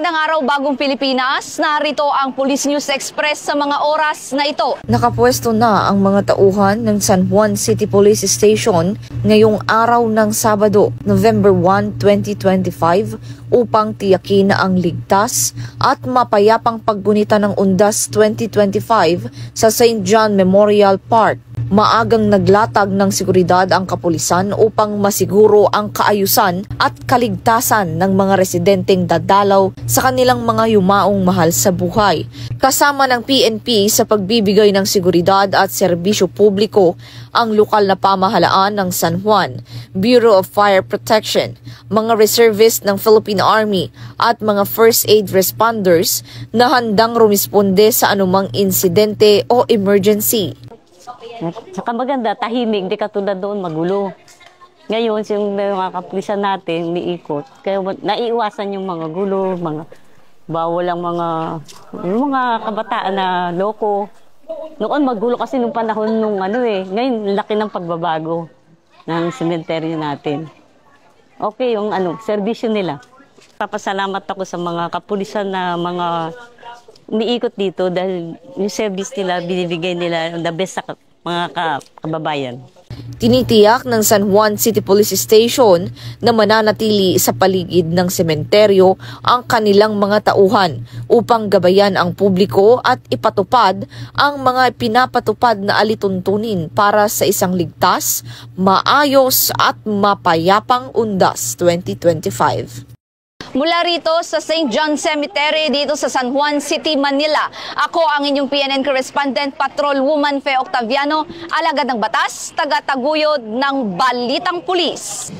Magandang araw, Bagong Pilipinas. Narito ang Police News Express sa mga oras na ito. Nakapwesto na ang mga tauhan ng San Juan City Police Station ngayong araw ng Sabado, November 1, 2025 upang tiyakin na ang ligtas at mapayapang paggunita ng Undas 2025 sa St. John Memorial Park. Maagang naglatag ng seguridad ang kapulisan upang masiguro ang kaayusan at kaligtasan ng mga residenteng dadalaw sa kanilang mga yumaong mahal sa buhay. Kasama ng PNP sa pagbibigay ng seguridad at serbisyo publiko ang lokal na pamahalaan ng San Juan, Bureau of Fire Protection, mga reservist ng Philippine Army at mga first aid responders na handang rumisponde sa anumang insidente o emergency. Saka maganda, tahimik, di katulad doon magulo. Ngayon, yung mga kapulisan natin, umiikot. Kaya naiiwasan yung mga gulo, bawal ang yung mga kabataan na loko. Noon magulo kasi nung panahon nung ngayon laki ng pagbabago ng sementeryo natin. Okay, yung serbisyo nila. Papasalamat ako sa mga kapulisan na mga umiikot dito dahil yung service nila, binibigay nila the best sa mga kababayan. Tinitiyak ng San Juan City Police Station na mananatili sa paligid ng sementeryo ang kanilang mga tauhan upang gabayan ang publiko at ipatupad ang mga pinapatupad na alituntunin para sa isang ligtas, maayos at mapayapang Undas 2025. Mula rito sa St. John Cemetery dito sa San Juan City, Manila. Ako ang inyong PNN correspondent, Patrol Woman Fe Octaviano, alagad ng batas, taga-taguyod ng Balitang Pulis.